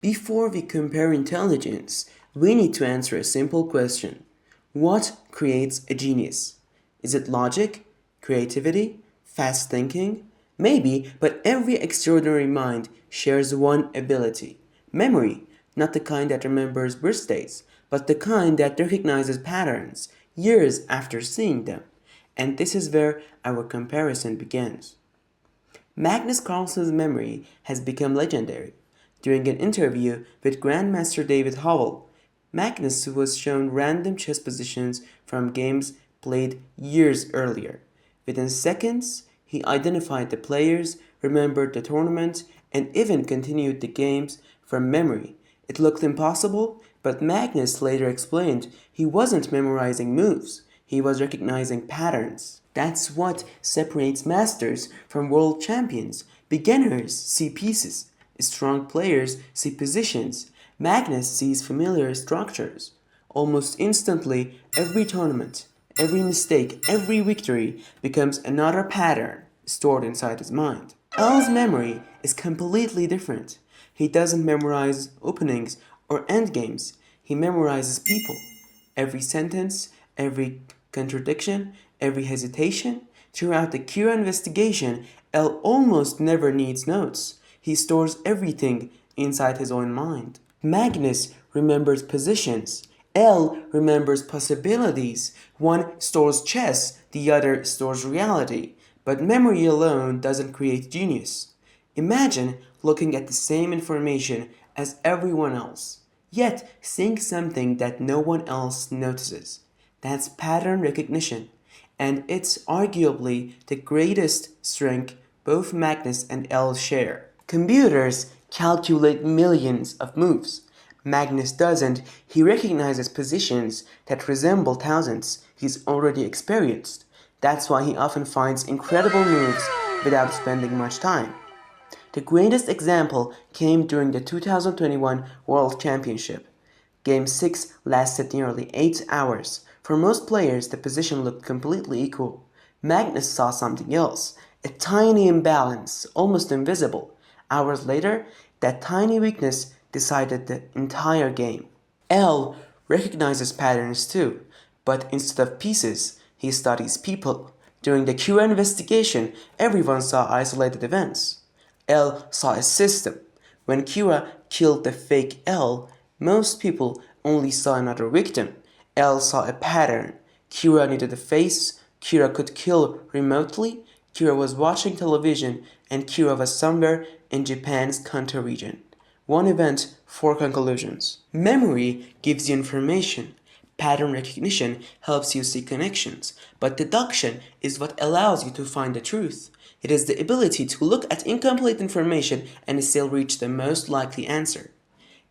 Before we compare intelligence, we need to answer a simple question. What creates a genius? Is it logic? Creativity? Fast thinking? Maybe, but every extraordinary mind shares one ability. Memory, not the kind that remembers birthdays, but the kind that recognizes patterns years after seeing them. And this is where our comparison begins. Magnus Carlsen's memory has become legendary. During an interview with Grandmaster David Howell, Magnus was shown random chess positions from games played years earlier. Within seconds, he identified the players, remembered the tournament, and even continued the games from memory. It looked impossible, but Magnus later explained he wasn't memorizing moves, he was recognizing patterns. That's what separates masters from world champions. Beginners see pieces. Strong players see positions. Magnus sees familiar structures. Almost instantly, every tournament, every mistake, every victory becomes another pattern stored inside his mind. L's memory is completely different. He doesn't memorize openings or endgames. He memorizes people. Every sentence, every contradiction, every hesitation. Throughout the Kira investigation, L almost never needs notes. He stores everything inside his own mind. Magnus remembers positions. L remembers possibilities. One stores chess, the other stores reality. But memory alone doesn't create genius. Imagine looking at the same information as everyone else, yet seeing something that no one else notices. That's pattern recognition, and it's arguably the greatest strength both Magnus and L share. Computers calculate millions of moves. Magnus doesn't. He recognizes positions that resemble thousands he's already experienced. That's why he often finds incredible moves without spending much time. The greatest example came during the 2021 World Championship. Game 6 lasted nearly 8 hours. For most players, the position looked completely equal. Magnus saw something else, a tiny imbalance, almost invisible. Hours later, that tiny weakness decided the entire game. L recognizes patterns too, but instead of pieces, he studies people. During the Q investigation, everyone saw isolated events. L saw a system. When Kira killed the fake L, most people only saw another victim. L saw a pattern. Kira needed a face. Kira could kill remotely. Kira was watching television, and Kira was somewhere in Japan's Kanto region. One event, four conclusions. Memory gives you information. Pattern recognition helps you see connections, but deduction is what allows you to find the truth. It is the ability to look at incomplete information and still reach the most likely answer.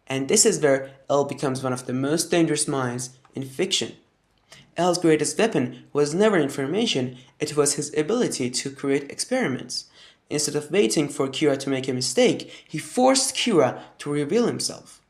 And this is where L becomes one of the most dangerous minds in fiction. L's greatest weapon was never information, it was his ability to create experiments. Instead of waiting for Kira to make a mistake, he forced Kira to reveal himself.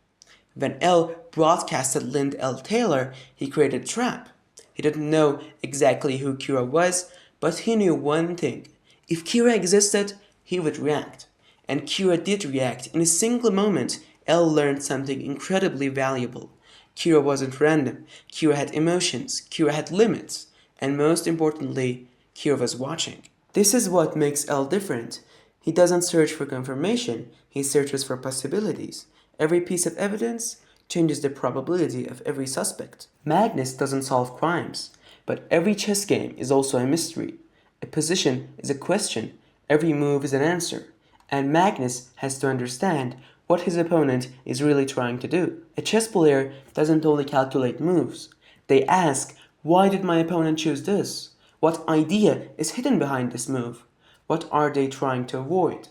When L broadcasted Lind L. Taylor, he created a trap. He didn't know exactly who Kira was, but he knew one thing. If Kira existed, he would react. And Kira did react. In a single moment, L learned something incredibly valuable. Kira wasn't random. Kira had emotions. Kira had limits. And most importantly, Kira was watching. This is what makes L different. He doesn't search for confirmation. He searches for possibilities. Every piece of evidence changes the probability of every suspect. Magnus doesn't solve crimes, but every chess game is also a mystery. A position is a question, every move is an answer, and Magnus has to understand what his opponent is really trying to do. A chess player doesn't only calculate moves, they ask, why did my opponent choose this? What idea is hidden behind this move? What are they trying to avoid?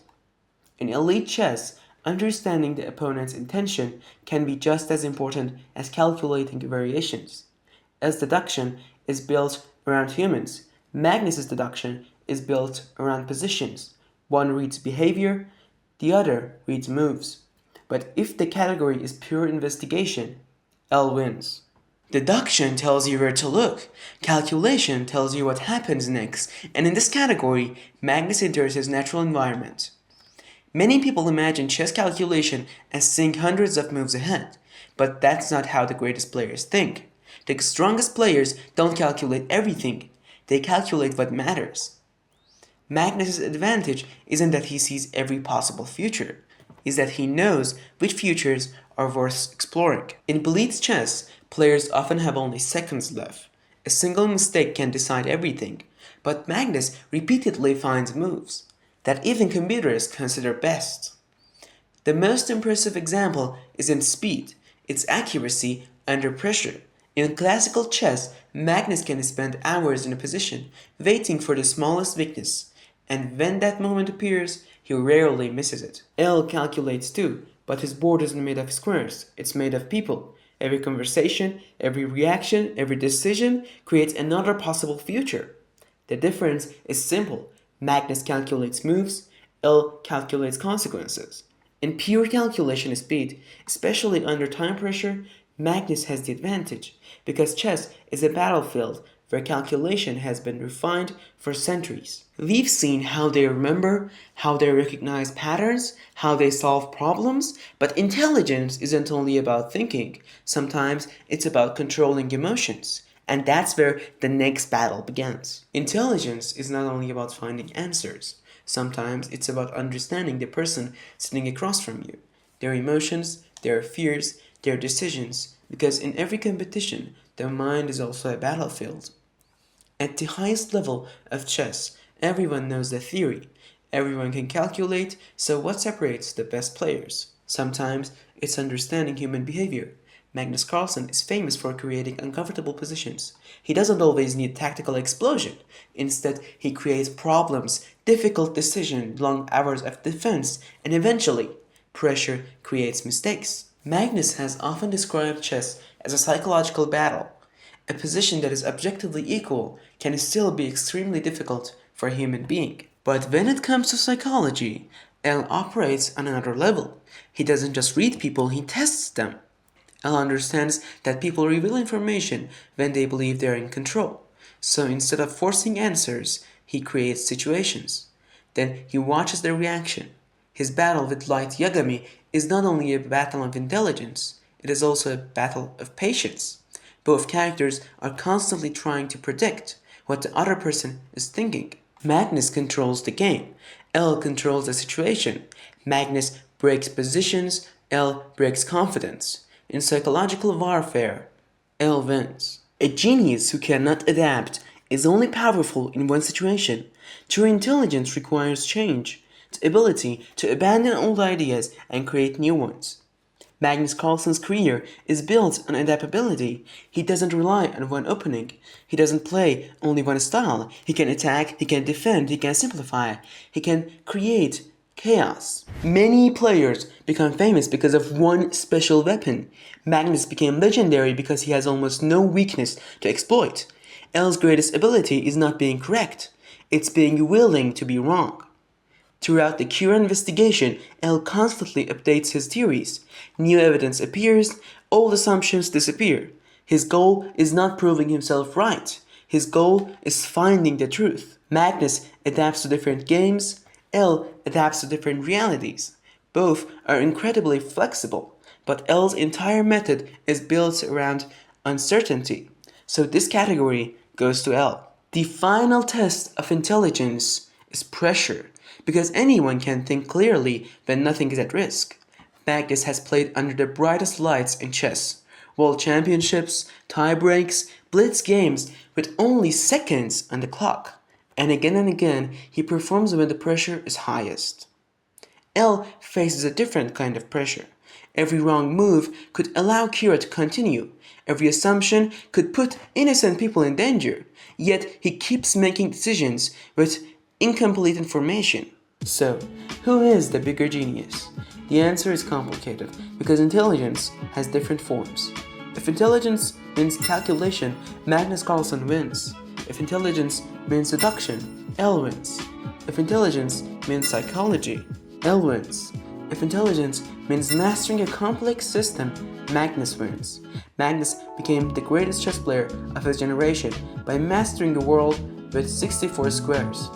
In elite chess, understanding the opponent's intention can be just as important as calculating variations. As deduction is built around humans, Magnus's deduction is built around positions. One reads behavior, the other reads moves. But if the category is pure investigation, L wins. Deduction tells you where to look. Calculation tells you what happens next. And in this category, Magnus enters his natural environment. Many people imagine chess calculation as seeing hundreds of moves ahead, but that's not how the greatest players think. The strongest players don't calculate everything, they calculate what matters. Magnus's advantage isn't that he sees every possible future, is that he knows which futures are worth exploring. In blitz chess, players often have only seconds left. A single mistake can decide everything, but Magnus repeatedly finds moves that even computers consider best. The most impressive example is in speed, its accuracy under pressure. In classical chess, Magnus can spend hours in a position waiting for the smallest weakness, and when that moment appears, he rarely misses it. L calculates too, but his board isn't made of squares, it's made of people. Every conversation, every reaction, every decision creates another possible future. The difference is simple. Magnus calculates moves, L calculates consequences. In pure calculation speed, especially under time pressure, Magnus has the advantage because chess is a battlefield where calculation has been refined for centuries. We've seen how they remember, how they recognize patterns, how they solve problems, but intelligence isn't only about thinking. Sometimes it's about controlling emotions. And that's where the next battle begins. Intelligence is not only about finding answers. Sometimes it's about understanding the person sitting across from you, their emotions, their fears, their decisions, because in every competition, the mind is also a battlefield. At the highest level of chess, everyone knows the theory. Everyone can calculate, so what separates the best players? Sometimes it's understanding human behavior. Magnus Carlsen is famous for creating uncomfortable positions. He doesn't always need tactical explosion. Instead, he creates problems, difficult decisions, long hours of defense, and eventually, pressure creates mistakes. Magnus has often described chess as a psychological battle. A position that is objectively equal can still be extremely difficult for a human being. But when it comes to psychology, L operates on another level. He doesn't just read people, he tests them. L understands that people reveal information when they believe they are in control. So instead of forcing answers, he creates situations. Then he watches their reaction. His battle with Light Yagami is not only a battle of intelligence, it is also a battle of patience. Both characters are constantly trying to predict what the other person is thinking. Magnus controls the game. L controls the situation. Magnus breaks positions. L breaks confidence. In psychological warfare, L wins. A genius who cannot adapt is only powerful in one situation. True intelligence requires change, the ability to abandon old ideas and create new ones. Magnus Carlsen's career is built on adaptability. He doesn't rely on one opening. He doesn't play only one style. He can attack, he can defend, he can simplify, he can create chaos. Many players become famous because of one special weapon. Magnus became legendary because he has almost no weakness to exploit. L's greatest ability is not being correct. It's being willing to be wrong. Throughout the Cure investigation, L constantly updates his theories. New evidence appears, old assumptions disappear. His goal is not proving himself right. His goal is finding the truth. Magnus adapts to different games. L adapts to different realities. Both are incredibly flexible, but L's entire method is built around uncertainty. So this category goes to L. The final test of intelligence is pressure, because anyone can think clearly when nothing is at risk. Magnus has played under the brightest lights in chess. World championships, tie breaks, blitz games with only seconds on the clock. And again he performs when the pressure is highest. L faces a different kind of pressure. Every wrong move could allow Kira to continue. Every assumption could put innocent people in danger. Yet he keeps making decisions with incomplete information. So, who is the bigger genius? The answer is complicated because intelligence has different forms. If intelligence means calculation, Magnus Carlsen wins. If intelligence means deduction, L wins. If intelligence means psychology, L wins. If intelligence means mastering a complex system, Magnus wins. Magnus became the greatest chess player of his generation by mastering the world with 64 squares.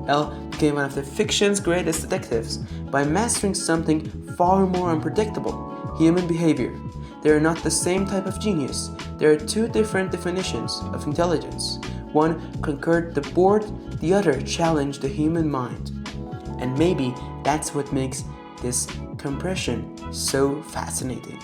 L became one of the fiction's greatest detectives by mastering something far more unpredictable: human behavior. They are not the same type of genius. There are two different definitions of intelligence. One conquered the board, the other challenged the human mind. And maybe that's what makes this compression so fascinating.